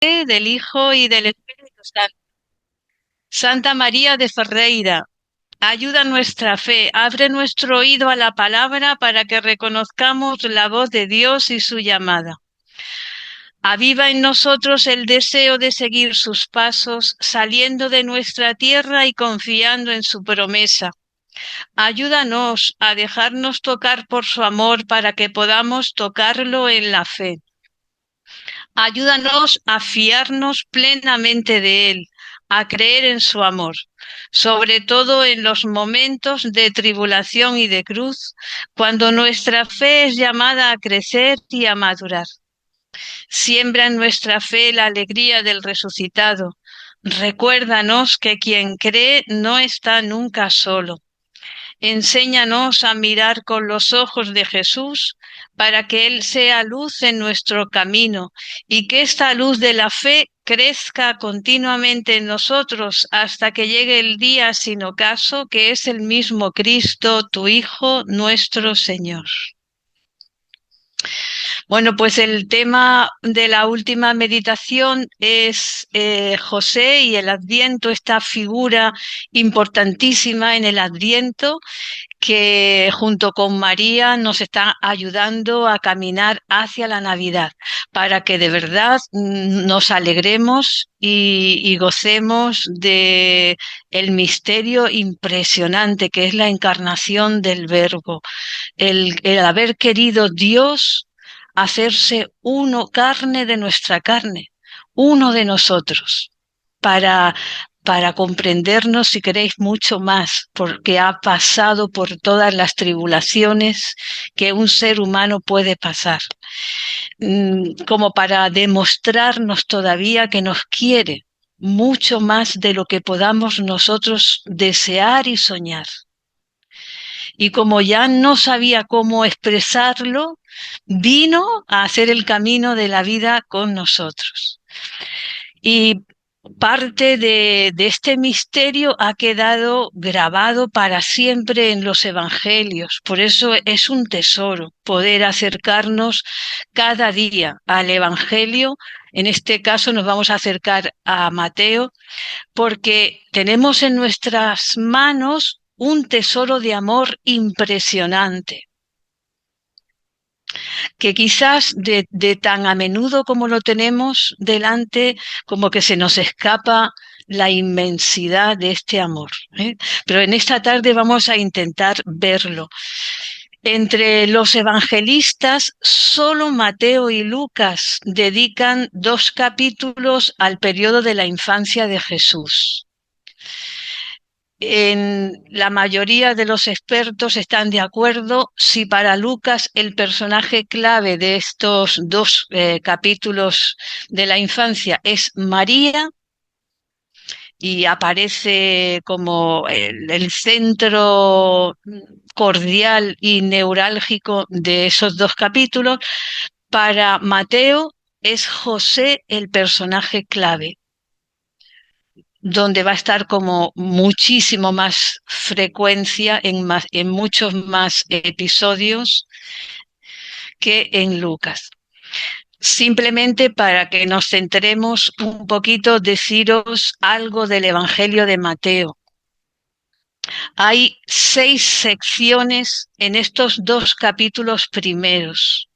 Del Hijo y del Espíritu Santo. Santa María de Ferreira, ayuda nuestra fe, abre nuestro oído a la palabra para que reconozcamos la voz de Dios y su llamada. Aviva en nosotros el deseo de seguir sus pasos, saliendo de nuestra tierra y confiando en su promesa. Ayúdanos a dejarnos tocar por su amor para que podamos tocarlo en la fe. Ayúdanos a fiarnos plenamente de Él, a creer en su amor, sobre todo en los momentos de tribulación y de cruz, cuando nuestra fe es llamada a crecer y a madurar. Siembra en nuestra fe la alegría del resucitado. Recuérdanos que quien cree no está nunca solo. Enséñanos a mirar con los ojos de Jesús para que Él sea luz en nuestro camino y que esta luz de la fe crezca continuamente en nosotros hasta que llegue el día sin ocaso, que es el mismo Cristo, tu Hijo, nuestro Señor. Bueno, pues el tema de la última meditación es José y el Adviento, esta figura importantísima en el Adviento que junto con María nos está ayudando a caminar hacia la Navidad, para que de verdad nos alegremos y gocemos de el misterio impresionante que es la encarnación del Verbo, el haber querido Dios hacerse uno, carne de nuestra carne, uno de nosotros, para comprendernos, si queréis, mucho más, porque ha pasado por todas las tribulaciones que un ser humano puede pasar, como para demostrarnos todavía que nos quiere mucho más de lo que podamos nosotros desear y soñar. Y como ya no sabía cómo expresarlo, vino a hacer el camino de la vida con nosotros. Y parte de este misterio ha quedado grabado para siempre en los evangelios. Por eso es un tesoro poder acercarnos cada día al evangelio. En este caso nos vamos a acercar a Mateo, porque tenemos en nuestras manos un tesoro de amor impresionante, que quizás de tan a menudo como lo tenemos delante, como que se nos escapa la inmensidad de este amor, ¿eh? Pero en esta tarde vamos a intentar verlo. Entre los evangelistas, solo Mateo y Lucas dedican 2 capítulos al periodo de la infancia de Jesús. La mayoría de los expertos están de acuerdo si para Lucas el personaje clave de estos 2 capítulos de la infancia es María y aparece como el centro cordial y neurálgico de esos 2 capítulos. Para Mateo es José el personaje clave, donde va a estar como muchísimo más frecuencia en muchos más episodios que en Lucas. Simplemente para que nos centremos un poquito, deciros algo del Evangelio de Mateo. Hay 6 secciones en estos 2 capítulos primeros.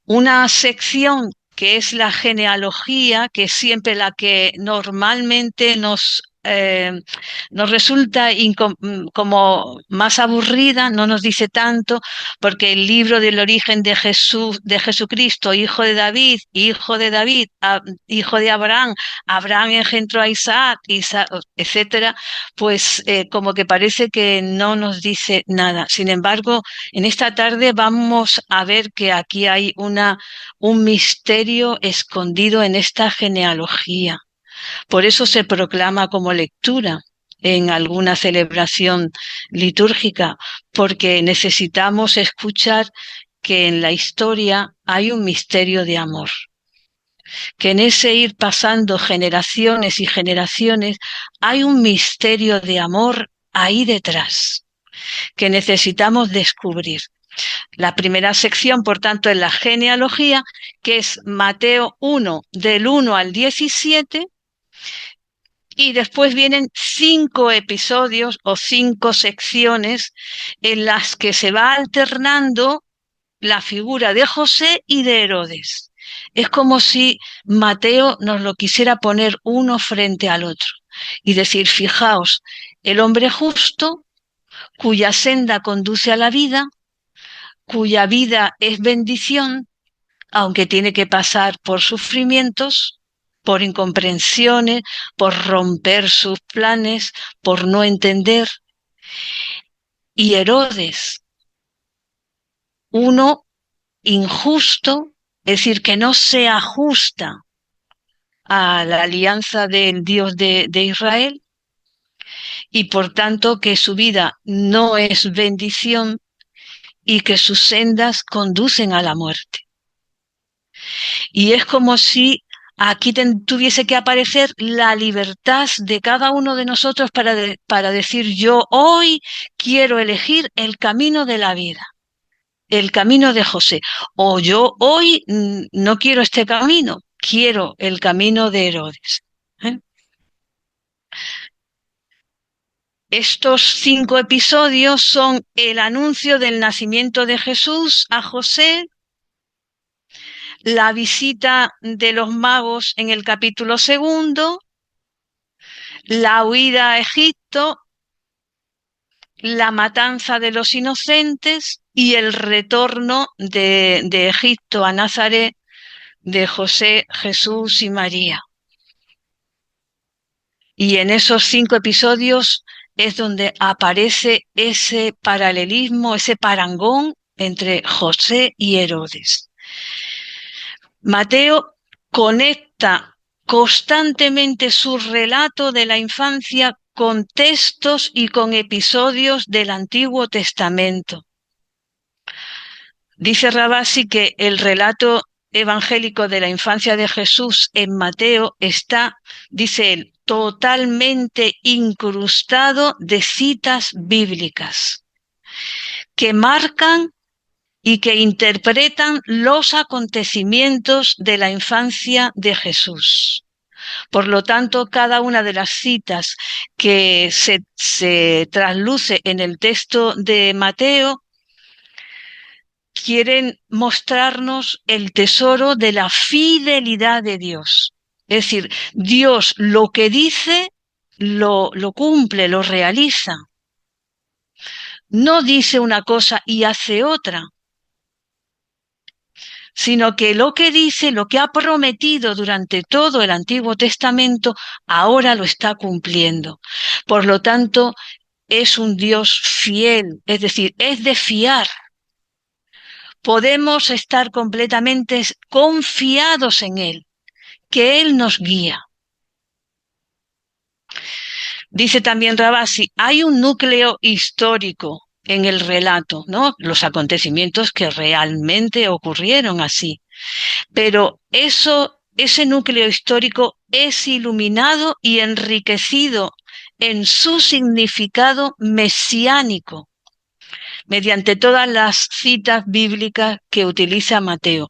Una sección que es la genealogía, que es siempre la que normalmente nos resulta como más aburrida, no nos dice tanto, porque el libro del origen de Jesús, de Jesucristo, hijo de David, hijo de Abraham, Abraham engendró a Isaac, etcétera, pues como que parece que no nos dice nada. Sin embargo, en esta tarde vamos a ver que aquí hay un misterio escondido en esta genealogía. Por eso se proclama como lectura en alguna celebración litúrgica, porque necesitamos escuchar que en la historia hay un misterio de amor, que en ese ir pasando generaciones y generaciones hay un misterio de amor ahí detrás que necesitamos descubrir. La primera sección, por tanto, es la genealogía, que es Mateo 1, del 1 al 17, y después vienen 5 episodios o 5 secciones en las que se va alternando la figura de José y de Herodes. Es como si Mateo nos lo quisiera poner uno frente al otro y decir, fijaos, el hombre justo, cuya senda conduce a la vida, cuya vida es bendición, aunque tiene que pasar por sufrimientos, por incomprensiones, por romper sus planes, por no entender. Y Herodes, uno injusto, es decir, que no se ajusta a la alianza del Dios de Israel y por tanto que su vida no es bendición y que sus sendas conducen a la muerte. Y es como si aquí tuviese que aparecer la libertad de cada uno de nosotros para decir yo hoy quiero elegir el camino de la vida, el camino de José, o yo hoy no quiero este camino, quiero el camino de Herodes. ¿Eh? Estos 5 episodios son el anuncio del nacimiento de Jesús a José, la visita de los magos en el capítulo 2, la huida a Egipto, la matanza de los inocentes y el retorno de Egipto a Nazaret de José, Jesús y María. Y en esos 5 episodios es donde aparece ese paralelismo, ese parangón entre José y Herodes. Mateo conecta constantemente su relato de la infancia con textos y con episodios del Antiguo Testamento. Dice Rabasi que el relato evangélico de la infancia de Jesús en Mateo está, dice él, totalmente incrustado de citas bíblicas que marcan y que interpretan los acontecimientos de la infancia de Jesús. Por lo tanto, cada una de las citas que se trasluce en el texto de Mateo quieren mostrarnos el tesoro de la fidelidad de Dios. Es decir, Dios lo que dice, lo cumple, lo realiza. No dice una cosa y hace otra, sino que lo que dice, lo que ha prometido durante todo el Antiguo Testamento, ahora lo está cumpliendo. Por lo tanto, es un Dios fiel, es decir, es de fiar. Podemos estar completamente confiados en Él, que Él nos guía. Dice también Rabasi, hay un núcleo histórico en el relato, ¿no? Los acontecimientos que realmente ocurrieron así. Pero ese núcleo histórico es iluminado y enriquecido en su significado mesiánico, mediante todas las citas bíblicas que utiliza Mateo.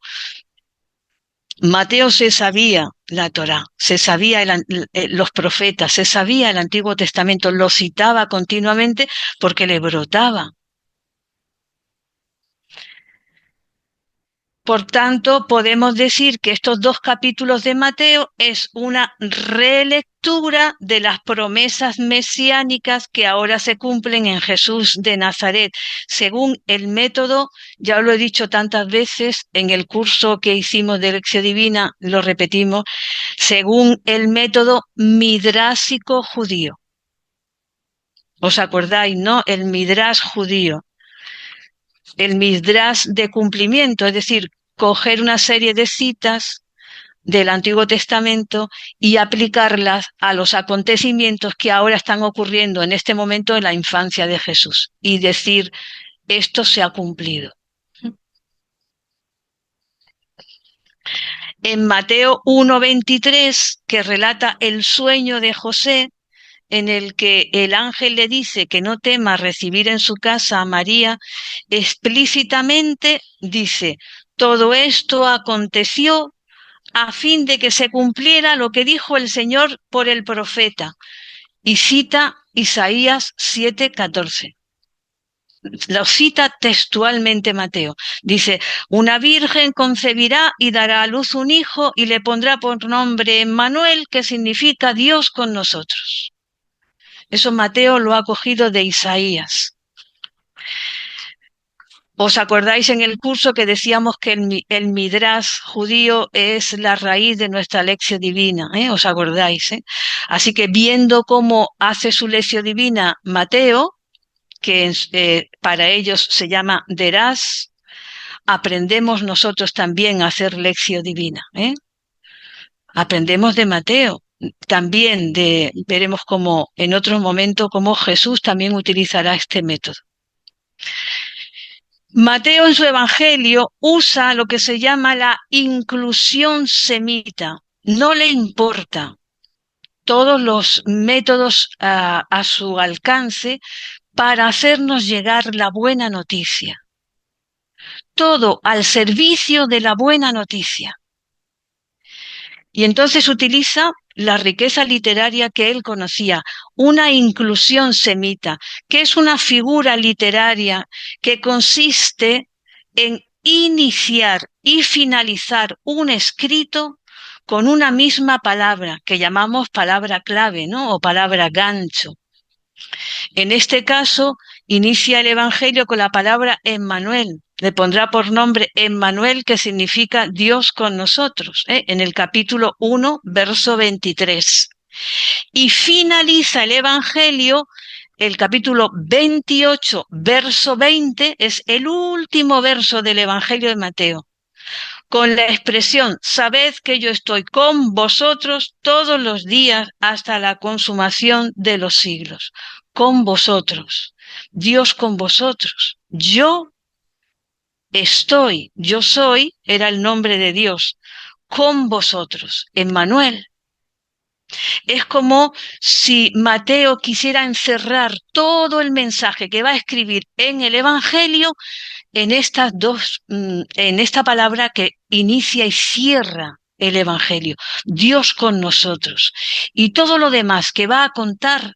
Mateo se sabía la Torá, se sabía los profetas, se sabía el Antiguo Testamento, lo citaba continuamente porque le brotaba. Por tanto, podemos decir que estos 2 capítulos de Mateo es una relectura de las promesas mesiánicas que ahora se cumplen en Jesús de Nazaret, según el método, ya lo he dicho tantas veces en el curso que hicimos de Lección Divina, lo repetimos, según el método midrásico judío. ¿Os acordáis, no? El midrash judío. El midrash de cumplimiento, es decir, coger una serie de citas del Antiguo Testamento y aplicarlas a los acontecimientos que ahora están ocurriendo en este momento en la infancia de Jesús y decir, esto se ha cumplido. En Mateo 1:23, que relata el sueño de José, en el que el ángel le dice que no tema recibir en su casa a María, explícitamente dice, todo esto aconteció a fin de que se cumpliera lo que dijo el Señor por el profeta. Y cita Isaías 7:14. Lo cita textualmente Mateo. Dice, una virgen concebirá y dará a luz un hijo y le pondrá por nombre Emmanuel, que significa Dios con nosotros. Eso Mateo lo ha cogido de Isaías. ¿Os acordáis en el curso que decíamos que el Midrash judío es la raíz de nuestra lección divina? ¿Os acordáis? Así que viendo cómo hace su lección divina Mateo, que para ellos se llama Derás, aprendemos nosotros también a hacer lección divina. Aprendemos de Mateo. También veremos cómo en otro momento cómo Jesús también utilizará este método. Mateo en su Evangelio usa lo que se llama la inclusión semita. No le importa todos los métodos a su alcance para hacernos llegar la buena noticia. Todo al servicio de la buena noticia. Y entonces utiliza la riqueza literaria que él conocía, una inclusión semita, que es una figura literaria que consiste en iniciar y finalizar un escrito con una misma palabra, que llamamos palabra clave, ¿no? O palabra gancho. En este caso, inicia el Evangelio con la palabra Emmanuel. Le pondrá por nombre Emmanuel, que significa Dios con nosotros, en el capítulo 1, verso 23. Y finaliza el Evangelio, el capítulo 28, verso 20, es el último verso del Evangelio de Mateo, con la expresión, sabed que yo estoy con vosotros todos los días hasta la consumación de los siglos. Con vosotros, Dios con vosotros. Yo estoy, yo soy, era el nombre de Dios, con vosotros, Emmanuel. Es como si Mateo quisiera encerrar todo el mensaje que va a escribir en el Evangelio en esta palabra que inicia y cierra el Evangelio, Dios con nosotros. Y todo lo demás que va a contar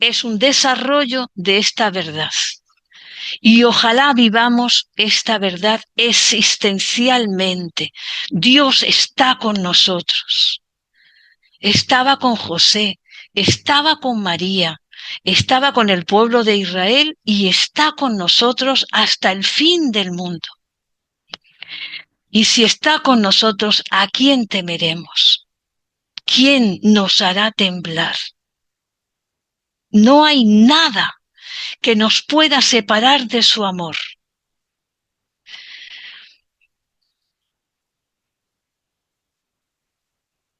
es un desarrollo de esta verdad. Y ojalá vivamos esta verdad existencialmente. Dios está con nosotros. Estaba con José, estaba con María, estaba con el pueblo de Israel y está con nosotros hasta el fin del mundo. Y si está con nosotros, ¿a quién temeremos? ¿Quién nos hará temblar? No hay nada que nos pueda separar de su amor.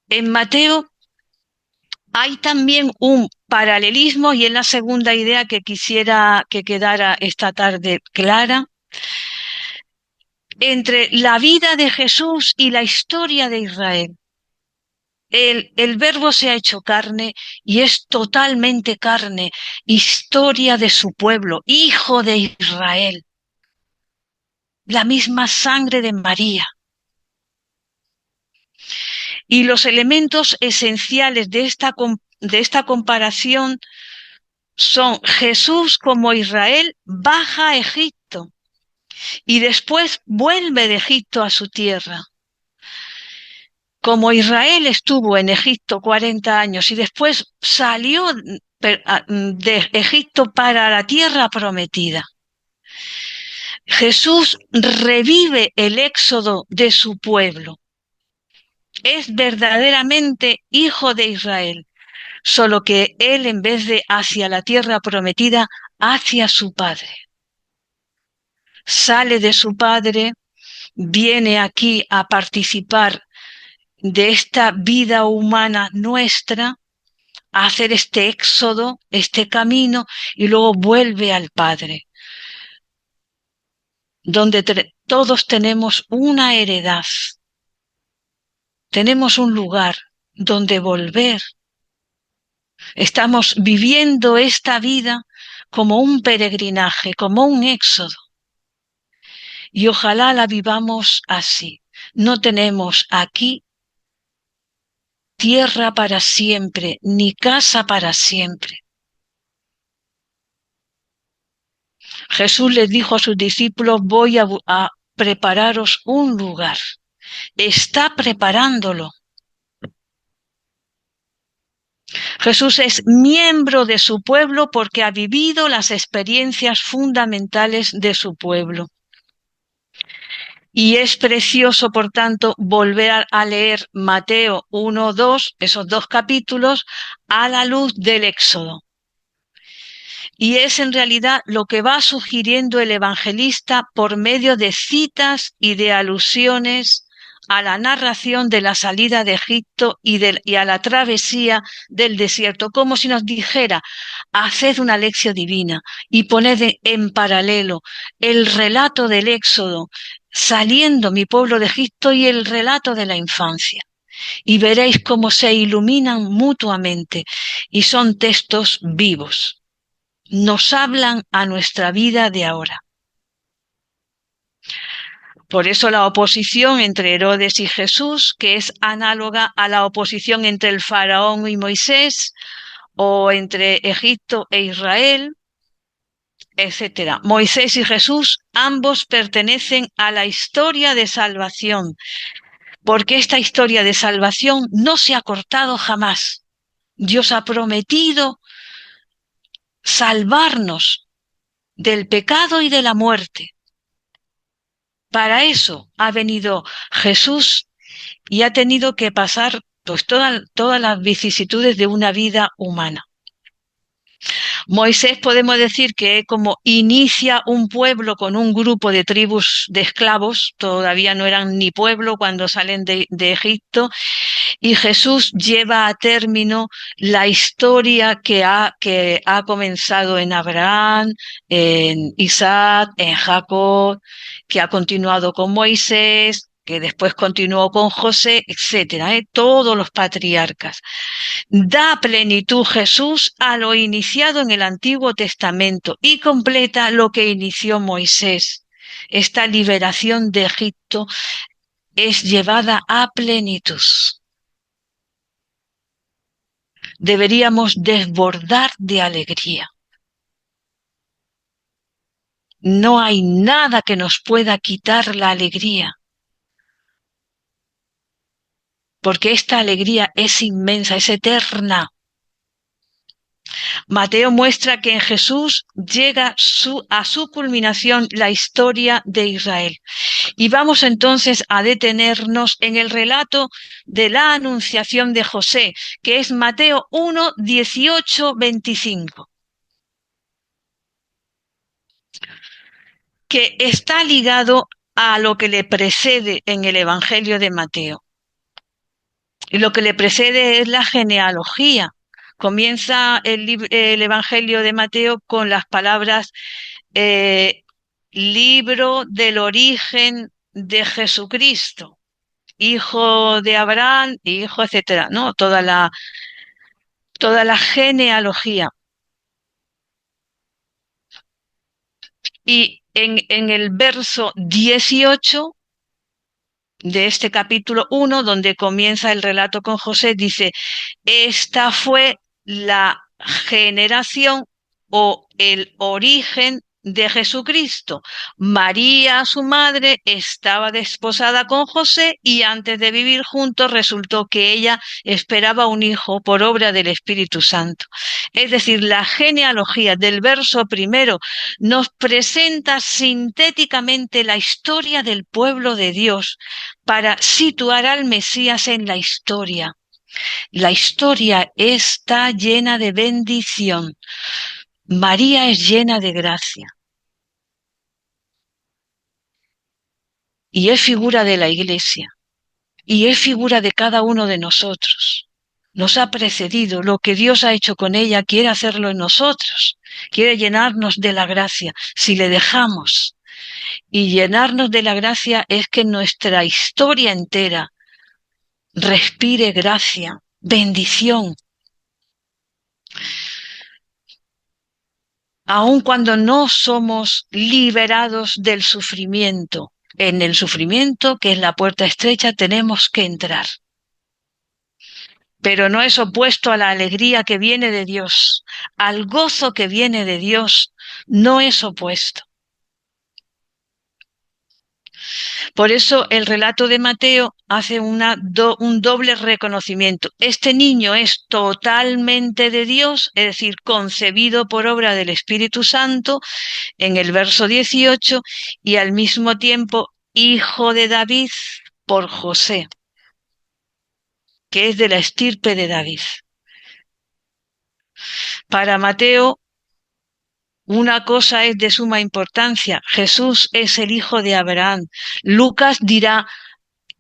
En Mateo hay también un paralelismo, y es la segunda idea que quisiera que quedara esta tarde clara, entre la vida de Jesús y la historia de Israel. El Verbo se ha hecho carne y es totalmente carne, historia de su pueblo, hijo de Israel, la misma sangre de María. Y los elementos esenciales de esta comparación son Jesús como Israel baja a Egipto y después vuelve de Egipto a su tierra. Como Israel estuvo en Egipto 40 años y después salió de Egipto para la tierra prometida, Jesús revive el éxodo de su pueblo. Es verdaderamente hijo de Israel, solo que él, en vez de hacia la tierra prometida, hacia su padre. Sale de su padre, viene aquí a participar de esta vida humana nuestra, a hacer este éxodo, este camino, y luego vuelve al Padre, donde todos tenemos una heredad, tenemos un lugar donde volver. Estamos viviendo esta vida como un peregrinaje, como un éxodo. Y ojalá la vivamos así. No tenemos aquí tierra para siempre, ni casa para siempre. Jesús les dijo a sus discípulos, voy a prepararos un lugar. Está preparándolo. Jesús es miembro de su pueblo porque ha vivido las experiencias fundamentales de su pueblo. Y es precioso, por tanto, volver a leer Mateo 1, 2, esos 2 capítulos, a la luz del Éxodo. Y es en realidad lo que va sugiriendo el evangelista por medio de citas y de alusiones a la narración de la salida de Egipto y a la travesía del desierto, como si nos dijera, haced una lección divina y poned en paralelo el relato del Éxodo, saliendo mi pueblo de Egipto, y el relato de la infancia. Y veréis cómo se iluminan mutuamente y son textos vivos. Nos hablan a nuestra vida de ahora. Por eso la oposición entre Herodes y Jesús, que es análoga a la oposición entre el faraón y Moisés, o entre Egipto e Israel, etcétera. Moisés y Jesús ambos pertenecen a la historia de salvación, porque esta historia de salvación no se ha cortado jamás. Dios ha prometido salvarnos del pecado y de la muerte. Para eso ha venido Jesús y ha tenido que pasar pues todas las vicisitudes de una vida humana. Moisés, podemos decir que como inicia un pueblo con un grupo de tribus de esclavos, todavía no eran ni pueblo cuando salen de Egipto, y Jesús lleva a término la historia que ha comenzado en Abraham, en Isaac, en Jacob, que ha continuado con Moisés, que después continuó con José, etcétera, todos los patriarcas. Da plenitud Jesús a lo iniciado en el Antiguo Testamento y completa lo que inició Moisés. Esta liberación de Egipto es llevada a plenitud. Deberíamos desbordar de alegría. No hay nada que nos pueda quitar la alegría, porque esta alegría es inmensa, es eterna. Mateo muestra que en Jesús llega a su culminación la historia de Israel. Y vamos entonces a detenernos en el relato de la anunciación de José, que es Mateo 1, 18, 25. Que está ligado a lo que le precede en el Evangelio de Mateo. Y lo que le precede es la genealogía. Comienza el Evangelio de Mateo con las palabras libro del origen de Jesucristo, hijo de Abraham, hijo, etcétera, ¿no? Toda la genealogía. Y en el verso 18 de este capítulo 1, donde comienza el relato con José, dice, esta fue la generación o el origen de Jesucristo. María, su madre, estaba desposada con José y antes de vivir juntos resultó que ella esperaba un hijo por obra del Espíritu Santo. Es decir, la genealogía del verso primero nos presenta sintéticamente la historia del pueblo de Dios para situar al Mesías en la historia. La historia está llena de bendición. María es llena de gracia. Y es figura de la Iglesia. Y es figura de cada uno de nosotros. Nos ha precedido. Lo que Dios ha hecho con ella quiere hacerlo en nosotros. Quiere llenarnos de la gracia si le dejamos. Y llenarnos de la gracia es que nuestra historia entera respire gracia, bendición. Aun cuando no somos liberados del sufrimiento. En el sufrimiento, que es la puerta estrecha, tenemos que entrar. Pero no es opuesto a la alegría que viene de Dios, al gozo que viene de Dios, no es opuesto. Por eso el relato de Mateo hace un doble reconocimiento. Este niño es totalmente de Dios, es decir, concebido por obra del Espíritu Santo, en el verso 18, y al mismo tiempo hijo de David por José, que es de la estirpe de David. Para Mateo, una cosa es de suma importancia: Jesús es el hijo de Abraham. Lucas dirá,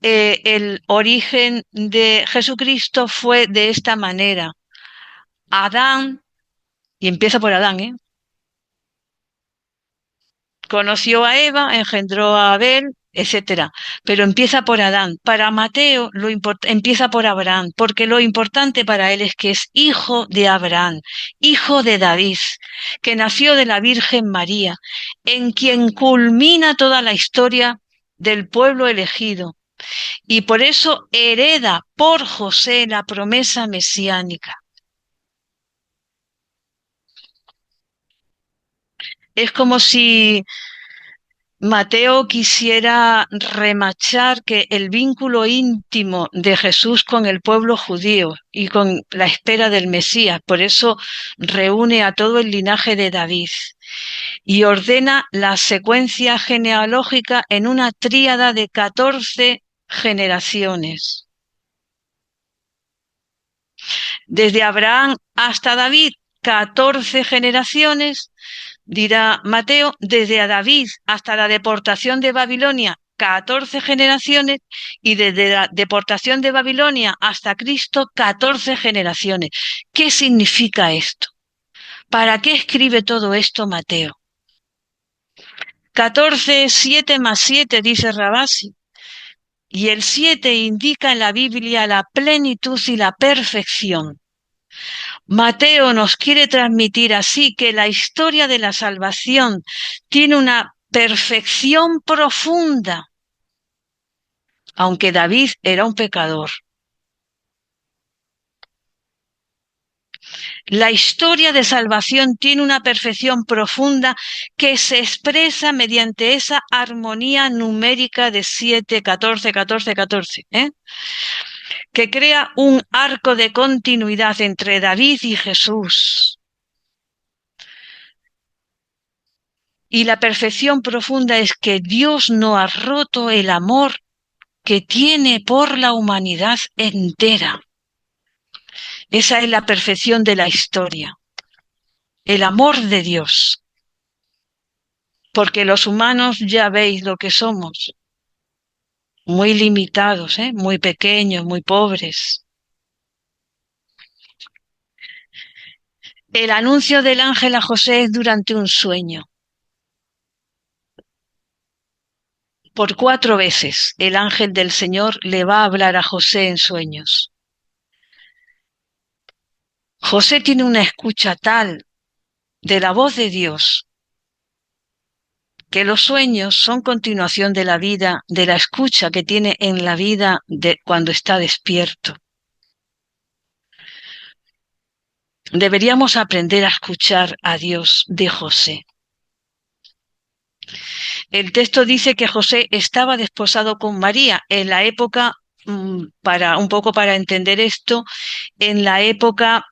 el origen de Jesucristo fue de esta manera. Adán, y empieza por Adán, conoció a Eva, engendró a Abel, etcétera. Pero empieza por Adán. Para Mateo empieza por Abraham, porque lo importante para él es que es hijo de Abraham, hijo de David, que nació de la Virgen María, en quien culmina toda la historia del pueblo elegido. Y por eso hereda por José la promesa mesiánica. Es como si Mateo quisiera remachar que el vínculo íntimo de Jesús con el pueblo judío y con la espera del Mesías, por eso reúne a todo el linaje de David y ordena la secuencia genealógica en una tríada de 14 generaciones. Desde Abraham hasta David, 14 generaciones. Dirá Mateo, desde a David hasta la deportación de Babilonia, 14 generaciones, y desde la deportación de Babilonia hasta Cristo, 14 generaciones. ¿Qué significa esto? ¿Para qué escribe todo esto Mateo? 14 es 7 más 7, dice Rabasi, y el 7 indica en la Biblia la plenitud y la perfección. Mateo nos quiere transmitir así que la historia de la salvación tiene una perfección profunda, aunque David era un pecador. La historia de salvación tiene una perfección profunda que se expresa mediante esa armonía numérica de 7, 14, 14, 14, que crea un arco de continuidad entre David y Jesús. Y la perfección profunda es que Dios no ha roto el amor que tiene por la humanidad entera. Esa es la perfección de la historia, el amor de Dios. Porque los humanos ya veis lo que somos, muy limitados, muy pequeños, muy pobres. El anuncio del ángel a José es durante un sueño. Por 4 veces el ángel del Señor le va a hablar a José en sueños. José tiene una escucha tal de la voz de Dios que los sueños son continuación de la vida, de la escucha que tiene en la vida de cuando está despierto. Deberíamos aprender a escuchar a Dios de José. El texto dice que José estaba desposado con María. En la época, un poco para entender esto, en la época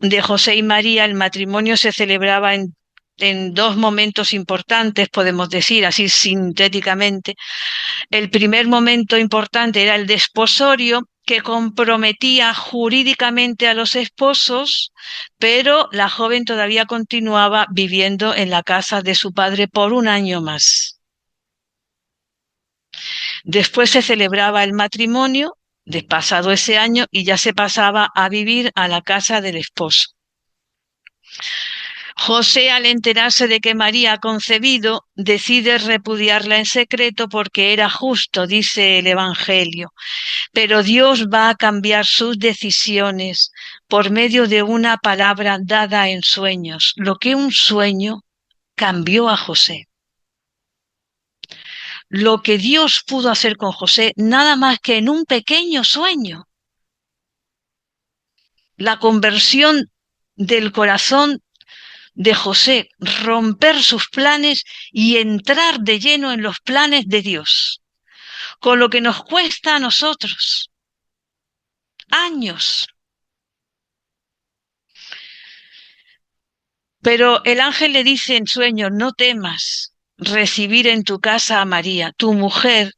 de José y María el matrimonio se celebraba en 2 momentos importantes, podemos decir así sintéticamente. El primer momento importante era el desposorio, que comprometía jurídicamente a los esposos, pero la joven todavía continuaba viviendo en la casa de su padre por 1 año más. Después se celebraba el matrimonio, pasado ese año, y ya se pasaba a vivir a la casa del esposo. José, al enterarse de que María ha concebido, decide repudiarla en secreto porque era justo, dice el Evangelio. Pero Dios va a cambiar sus decisiones por medio de una palabra dada en sueños. Lo que un sueño cambió a José. Lo que Dios pudo hacer con José, nada más que en un pequeño sueño. La conversión del corazón de José, romper sus planes y entrar de lleno en los planes de Dios, con lo que nos cuesta a nosotros años. Pero el ángel le dice en sueño, no temas recibir en tu casa a María, tu mujer,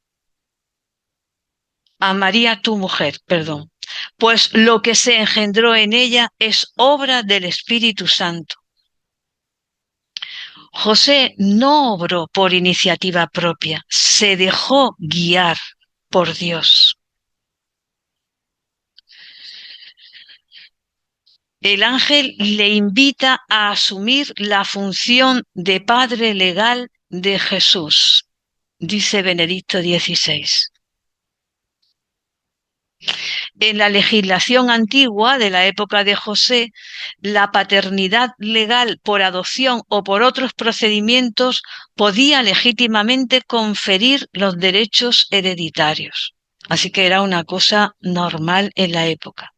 perdón, pues lo que se engendró en ella es obra del Espíritu Santo. José no obró por iniciativa propia, se dejó guiar por Dios. El ángel le invita a asumir la función de padre legal de Jesús, dice Benedicto XVI. En la legislación antigua de la época de José, la paternidad legal por adopción o por otros procedimientos podía legítimamente conferir los derechos hereditarios. Así que era una cosa normal en la época.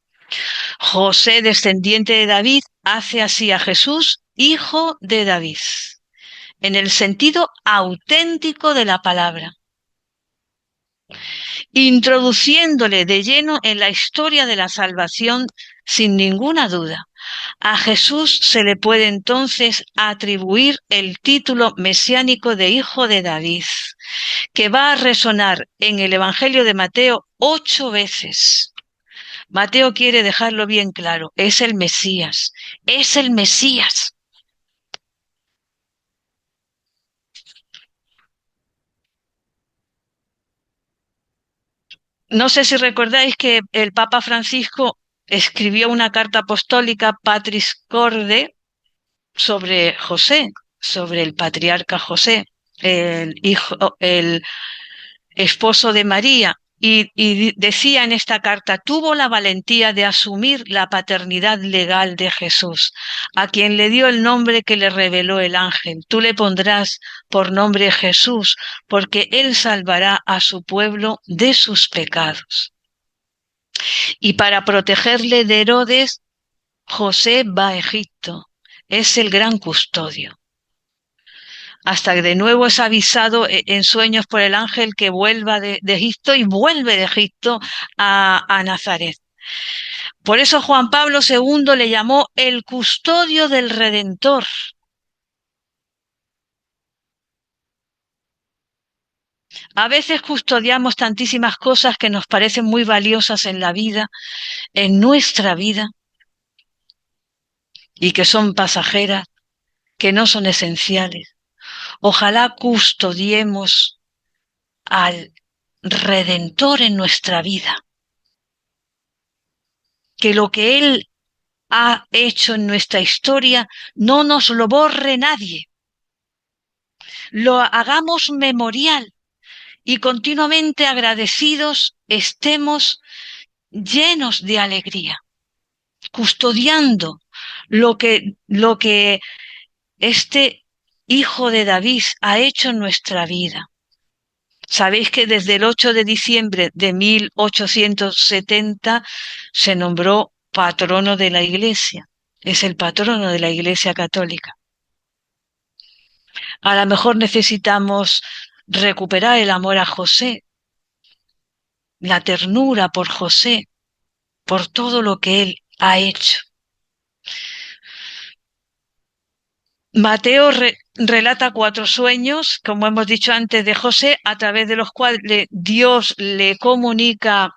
José, descendiente de David, hace así a Jesús hijo de David, en el sentido auténtico de la palabra, introduciéndole de lleno en la historia de la salvación sin ninguna duda. A Jesús se le puede entonces atribuir el título mesiánico de hijo de David, que va a resonar en el Evangelio de Mateo 8 veces. Mateo quiere dejarlo bien claro, es el Mesías, es el Mesías. No sé si recordáis que el Papa Francisco escribió una carta apostólica Patris Corde sobre José, sobre el patriarca José, el esposo de María, y decía en esta carta, tuvo la valentía de asumir la paternidad legal de Jesús, a quien le dio el nombre que le reveló el ángel. Tú le pondrás por nombre Jesús, porque él salvará a su pueblo de sus pecados. Y para protegerle de Herodes, José va a Egipto. Es el gran custodio. Hasta que de nuevo es avisado en sueños por el ángel que vuelva de Egipto y vuelve de Egipto a Nazaret. Por eso Juan Pablo II le llamó el custodio del Redentor. A veces custodiamos tantísimas cosas que nos parecen muy valiosas en la vida, en nuestra vida, y que son pasajeras, que no son esenciales. Ojalá custodiemos al Redentor en nuestra vida. Que lo que Él ha hecho en nuestra historia no nos lo borre nadie. Lo hagamos memorial y continuamente agradecidos estemos llenos de alegría, custodiando lo que este hijo de David ha hecho en nuestra vida. Sabéis que desde el 8 de diciembre de 1870 se nombró patrono de la Iglesia. Es el patrono de la Iglesia Católica. A lo mejor necesitamos recuperar el amor a José, la ternura por José, por todo lo que él ha hecho. Mateo relata 4 sueños, como hemos dicho antes, de José, a través de los cuales Dios le comunica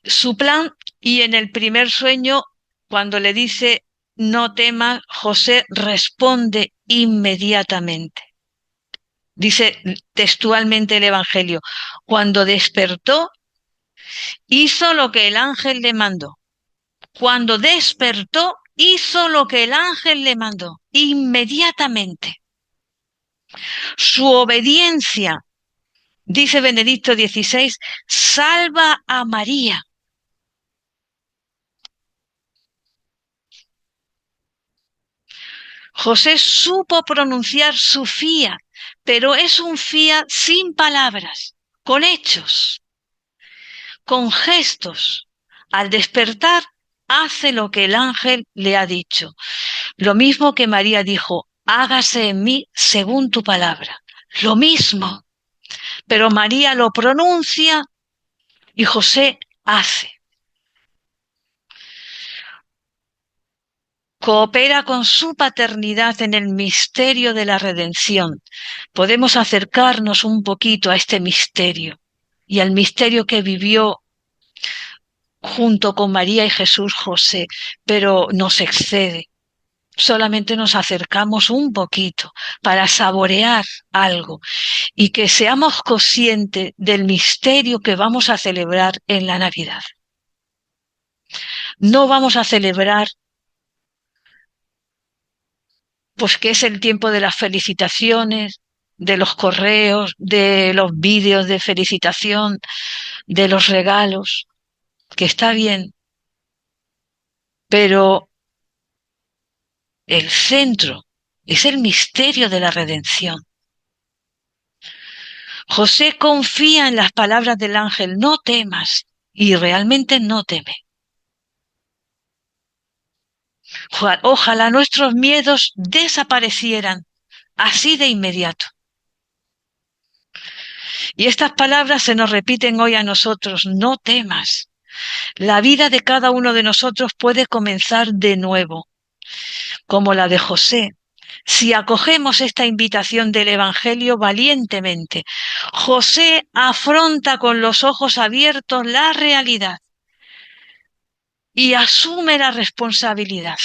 su plan, y en el primer sueño, cuando le dice no temas, José responde inmediatamente. Dice textualmente el Evangelio, cuando despertó, hizo lo que el ángel le mandó. Cuando despertó, hizo lo que el ángel le mandó inmediatamente. Su obediencia, dice Benedicto XVI, salva a María. José supo pronunciar su fiat, pero es un fiat sin palabras, con hechos, con gestos. Al despertar, hace lo que el ángel le ha dicho. Lo mismo que María dijo, hágase en mí según tu palabra. Lo mismo. Pero María lo pronuncia y José hace. Coopera con su paternidad en el misterio de la redención. Podemos acercarnos un poquito a este misterio y al misterio que vivió junto con María y Jesús José, pero nos excede. Solamente nos acercamos un poquito para saborear algo y que seamos conscientes del misterio que vamos a celebrar en la Navidad. No vamos a celebrar pues que es el tiempo de las felicitaciones, de los correos, de los vídeos de felicitación, de los regalos, que está bien, pero el centro es el misterio de la redención. José confía en las palabras del ángel, no temas, y realmente no teme. Ojalá nuestros miedos desaparecieran así de inmediato. Y estas palabras se nos repiten hoy a nosotros, no temas. La vida de cada uno de nosotros puede comenzar de nuevo, como la de José, si acogemos esta invitación del Evangelio valientemente. José afronta con los ojos abiertos la realidad y asume la responsabilidad.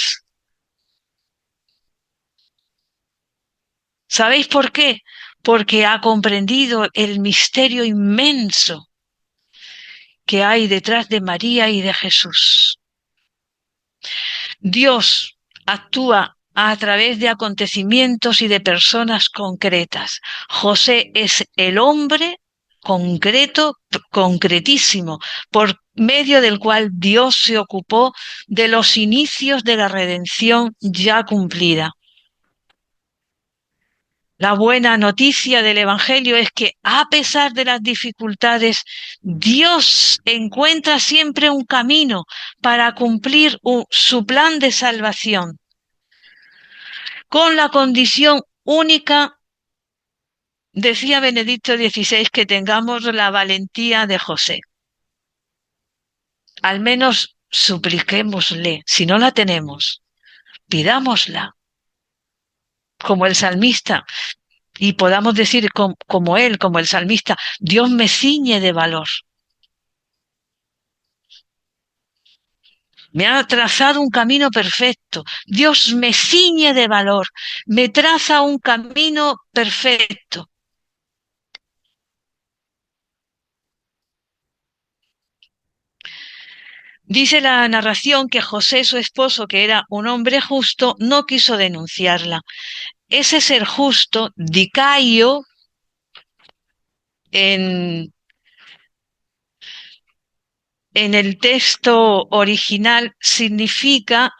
¿Sabéis por qué? Porque ha comprendido el misterio inmenso que hay detrás de María y de Jesús. Dios actúa a través de acontecimientos y de personas concretas. José es el hombre concreto, concretísimo, por medio del cual Dios se ocupó de los inicios de la redención ya cumplida. La buena noticia del Evangelio es que a pesar de las dificultades, Dios encuentra siempre un camino para cumplir su plan de salvación, con la condición única, decía Benedicto XVI, que tengamos la valentía de José. Al menos supliquémosle, si no la tenemos, pidámosla, como el salmista. Y podamos decir como él, como el salmista, Dios me ciñe de valor. Me ha trazado un camino perfecto. Dios me ciñe de valor, me traza un camino perfecto. Dice la narración que José, su esposo, que era un hombre justo, no quiso denunciarla. Ese ser justo, dicaio, en el texto original significa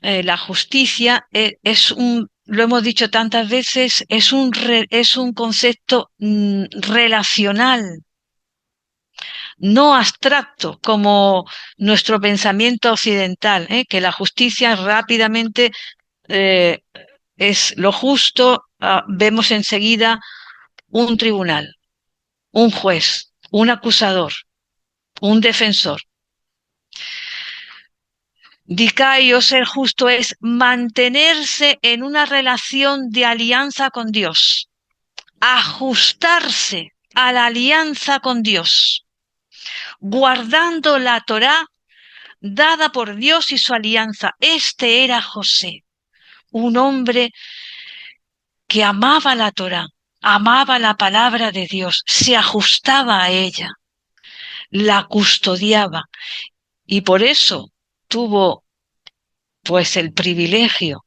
la justicia, lo hemos dicho tantas veces, es un concepto relacional, no abstracto como nuestro pensamiento occidental, que la justicia rápidamente eh, es lo justo, vemos enseguida un tribunal, un juez, un acusador, un defensor. Dicaio, ser justo, es mantenerse en una relación de alianza con Dios, ajustarse a la alianza con Dios, guardando la Torá dada por Dios y su alianza. Este era José, un hombre que amaba la Torá, amaba la palabra de Dios, se ajustaba a ella, la custodiaba y por eso tuvo Pues el privilegio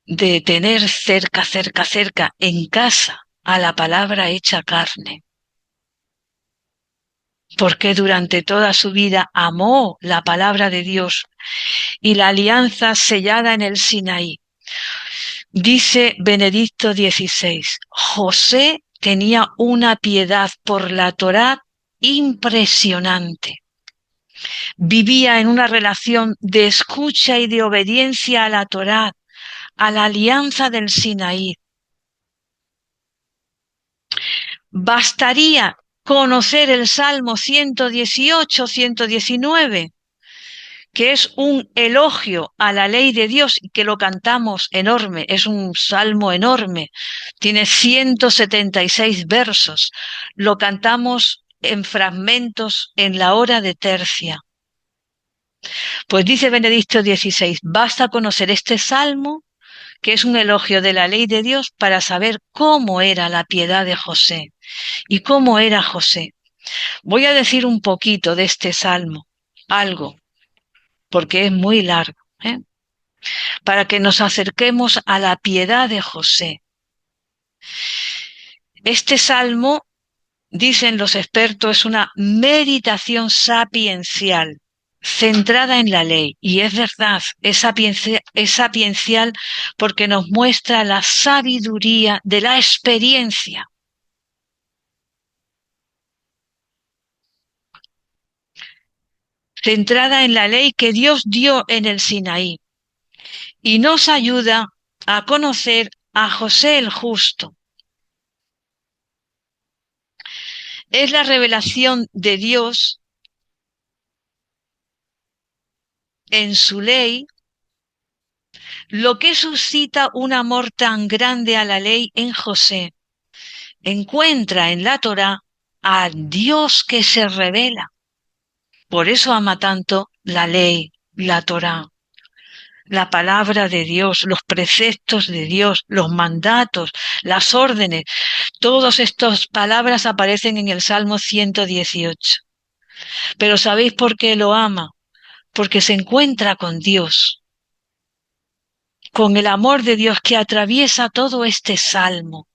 de tener cerca, cerca, cerca, en casa, a la palabra hecha carne. Porque durante toda su vida amó la palabra de Dios y la alianza sellada en el Sinaí. Dice Benedicto XVI, José tenía una piedad por la Torá impresionante. Vivía en una relación de escucha y de obediencia a la Torá, a la alianza del Sinaí. Bastaría conocer el Salmo 118, 119, que es un elogio a la ley de Dios y que lo cantamos enorme, es un salmo enorme, tiene 176 versos, lo cantamos en fragmentos en la hora de tercia. Pues dice Benedicto XVI, basta conocer este salmo, que es un elogio de la ley de Dios, para saber cómo era la piedad de José y cómo era José. Voy a decir un poquito de este salmo, algo, porque es muy largo, para que nos acerquemos a la piedad de José. Este salmo, dicen los expertos, es una meditación sapiencial, centrada en la ley. Y es verdad, es sapiencial porque nos muestra la sabiduría de la experiencia. Centrada en la ley que Dios dio en el Sinaí. Y nos ayuda a conocer a José el justo. Es la revelación de Dios en su ley lo que suscita un amor tan grande a la ley en José. Encuentra en la Torá a Dios que se revela. Por eso ama tanto la ley, la Torá, la palabra de Dios, los preceptos de Dios, los mandatos, las órdenes. Todas estas palabras aparecen en el Salmo 118. Pero ¿sabéis por qué lo ama? Porque se encuentra con Dios, con el amor de Dios que atraviesa todo este salmo.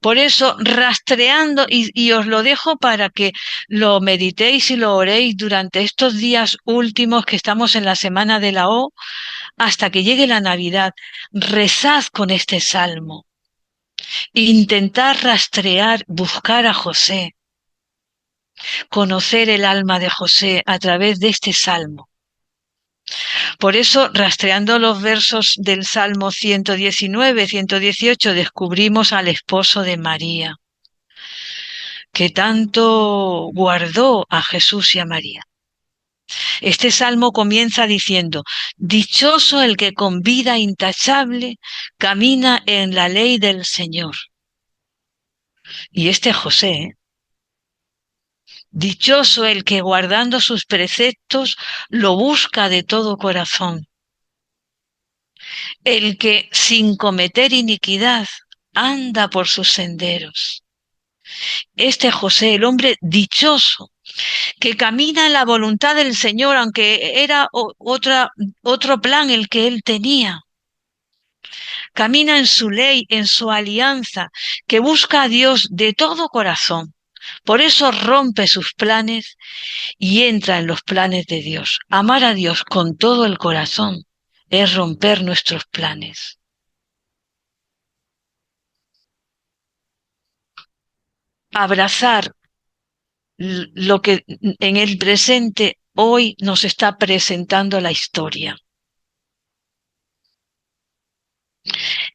Por eso, rastreando, y os lo dejo para que lo meditéis y lo oréis durante estos días últimos que estamos en la semana de la O, hasta que llegue la Navidad, rezad con este salmo. Intentad rastrear, buscar a José, conocer el alma de José a través de este salmo. Por eso, rastreando los versos del Salmo 119, 118, descubrimos al esposo de María, que tanto guardó a Jesús y a María. Este salmo comienza diciendo, dichoso el que con vida intachable camina en la ley del Señor. Y este José, dichoso el que guardando sus preceptos lo busca de todo corazón. El que sin cometer iniquidad anda por sus senderos. Este José, el hombre dichoso, que camina en la voluntad del Señor, aunque era otro plan el que él tenía. Camina en su ley, en su alianza, que busca a Dios de todo corazón. Por eso rompe sus planes y entra en los planes de Dios. Amar a Dios con todo el corazón es romper nuestros planes. Abrazar lo que en el presente hoy nos está presentando la historia.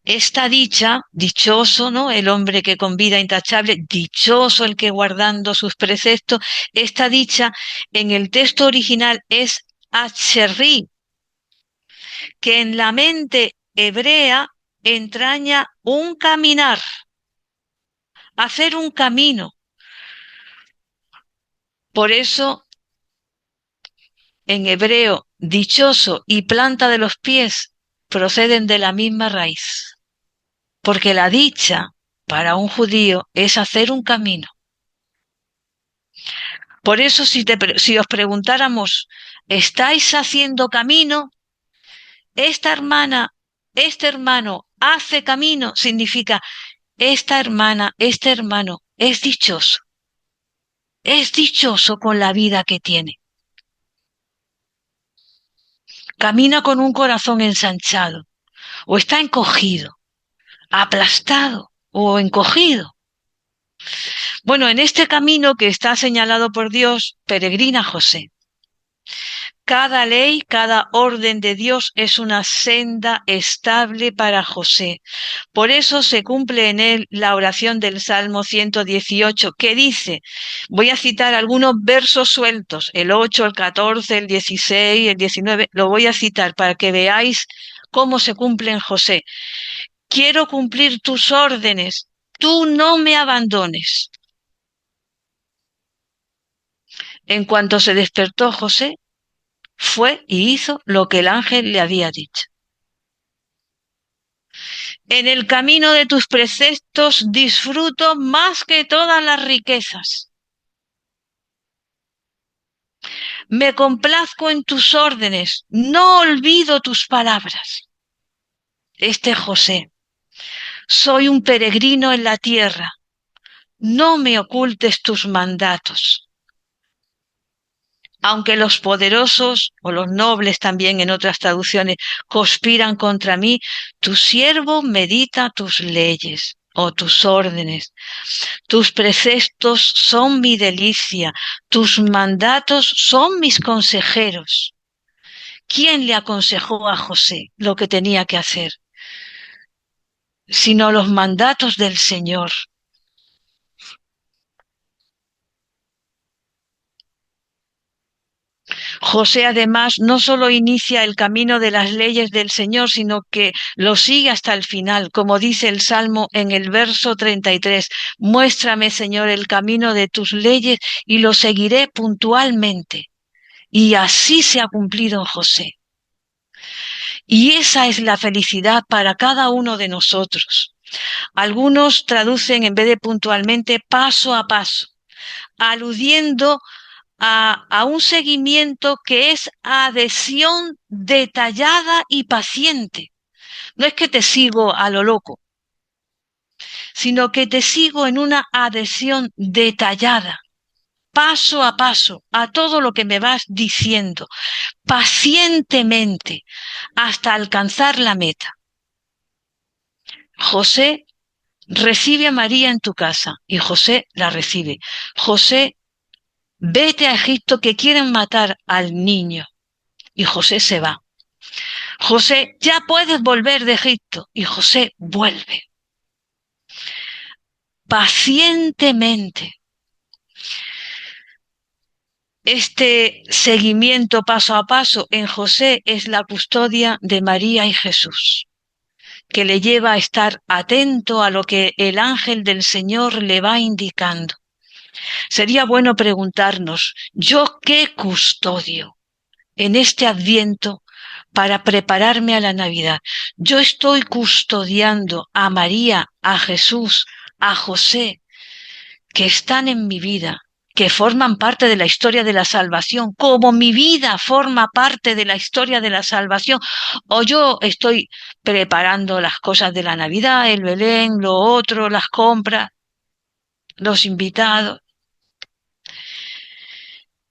Esta dicha, dichoso, ¿no? El hombre que con vida intachable, dichoso el que guardando sus preceptos, esta dicha en el texto original es acherri, que en la mente hebrea entraña un caminar, hacer un camino. Por eso, en hebreo, dichoso y planta de los pies proceden de la misma raíz. Porque la dicha para un judío es hacer un camino. Por eso si os preguntáramos, ¿estáis haciendo camino? Esta hermana, este hermano hace camino, significa esta hermana, este hermano es dichoso con la vida que tiene. Camina con un corazón ensanchado, o está encogido, aplastado o encogido. Bueno, en este camino que está señalado por Dios, peregrina José. Cada ley, cada orden de Dios es una senda estable para José. Por eso se cumple en él la oración del Salmo 118, que dice, voy a citar algunos versos sueltos, el 8, el 14, el 16, el 19, lo voy a citar para que veáis cómo se cumple en José. Quiero cumplir tus órdenes, tú no me abandones. En cuanto se despertó José, fue y hizo lo que el ángel le había dicho. En el camino de tus preceptos disfruto más que todas las riquezas. Me complazco en tus órdenes, no olvido tus palabras. José, soy un peregrino en la tierra, no me ocultes tus mandatos. Aunque los poderosos, o los nobles también en otras traducciones, conspiran contra mí, tu siervo medita tus leyes o tus órdenes. Tus preceptos son mi delicia, tus mandatos son mis consejeros. ¿Quién le aconsejó a José lo que tenía que hacer? Sino los mandatos del Señor. José además no solo inicia el camino de las leyes del Señor, sino que lo sigue hasta el final, como dice el Salmo en el verso 33. Muéstrame, Señor, el camino de tus leyes y lo seguiré puntualmente. Y así se ha cumplido en José. Y esa es la felicidad para cada uno de nosotros. Algunos traducen en vez de puntualmente paso a paso, aludiendo a un seguimiento que es adhesión detallada y paciente. No es que te sigo a lo loco, sino que te sigo en una adhesión detallada, paso a paso, a todo lo que me vas diciendo, pacientemente, hasta alcanzar la meta. José recibe a María en tu casa y José la recibe. José, vete a Egipto que quieren matar al niño. Y José se va. José, ya puedes volver de Egipto. Y José vuelve. Pacientemente. Este seguimiento paso a paso en José es la custodia de María y Jesús, que le lleva a estar atento a lo que el ángel del Señor le va indicando. Sería bueno preguntarnos, ¿yo qué custodio en este Adviento para prepararme a la Navidad? Yo estoy custodiando a María, a Jesús, a José, que están en mi vida, que forman parte de la historia de la salvación, como mi vida forma parte de la historia de la salvación, o yo estoy preparando las cosas de la Navidad, el Belén, lo otro, las compras, los invitados.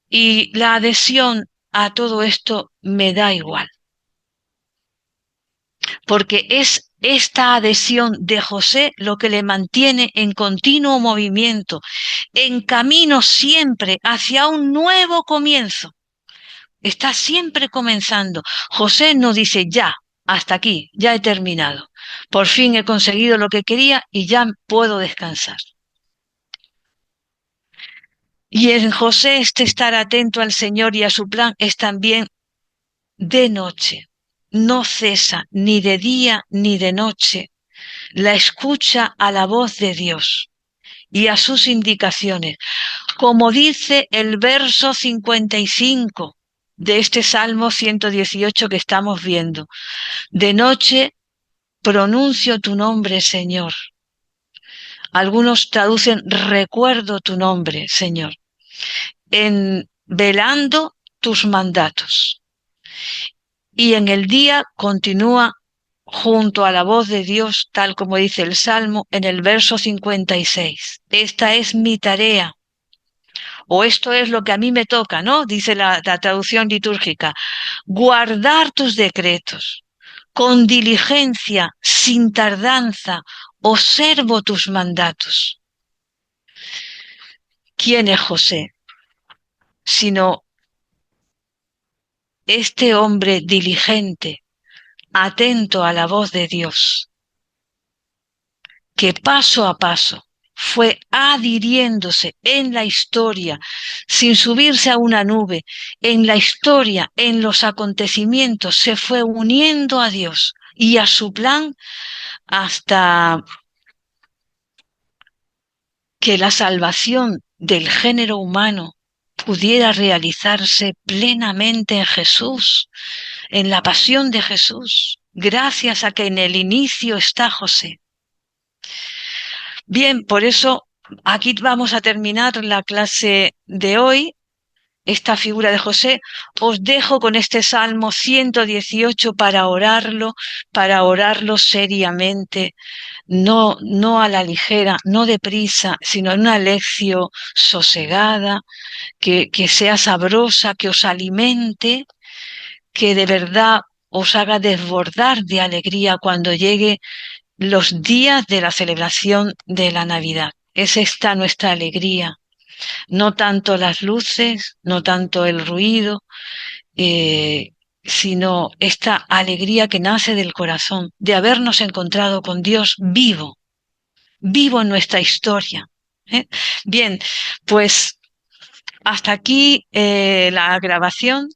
Y la adhesión a todo esto me da igual. Porque es esta adhesión de José lo que le mantiene en continuo movimiento, en camino siempre hacia un nuevo comienzo. Está siempre comenzando. José no dice ya, hasta aquí, ya he terminado. Por fin he conseguido lo que quería y ya puedo descansar. Y en José estar atento al Señor y a su plan es también de noche. No cesa ni de día ni de noche la escucha a la voz de Dios y a sus indicaciones. Como dice el verso 55 de este Salmo 118 que estamos viendo. De noche pronuncio tu nombre, Señor. Algunos traducen recuerdo tu nombre, Señor. en velando tus mandatos. Y en el día continúa junto a la voz de Dios, tal como dice el Salmo en el verso 56. Esta es mi tarea, o esto es lo que a mí me toca, ¿no? Dice la traducción litúrgica. Guardar tus decretos. Con diligencia, sin tardanza, observo tus mandatos. ¿Quién es José? Sino este hombre diligente, atento a la voz de Dios, que paso a paso fue adhiriéndose en la historia, sin subirse a una nube, en la historia, en los acontecimientos, se fue uniendo a Dios y a su plan hasta que la salvación del género humano pudiera realizarse plenamente en Jesús, en la pasión de Jesús, gracias a que en el inicio está José. Bien, por eso aquí vamos a terminar la clase de hoy, esta figura de José. Os dejo con este Salmo 118 para orarlo seriamente, no a la ligera, no deprisa, sino en una lección sosegada, que sea sabrosa, que os alimente, que de verdad os haga desbordar de alegría cuando llegue los días de la celebración de la Navidad. Es esta nuestra alegría, no tanto las luces, no tanto el ruido, sino esta alegría que nace del corazón, de habernos encontrado con Dios vivo, vivo en nuestra historia. Bien, pues hasta aquí la grabación.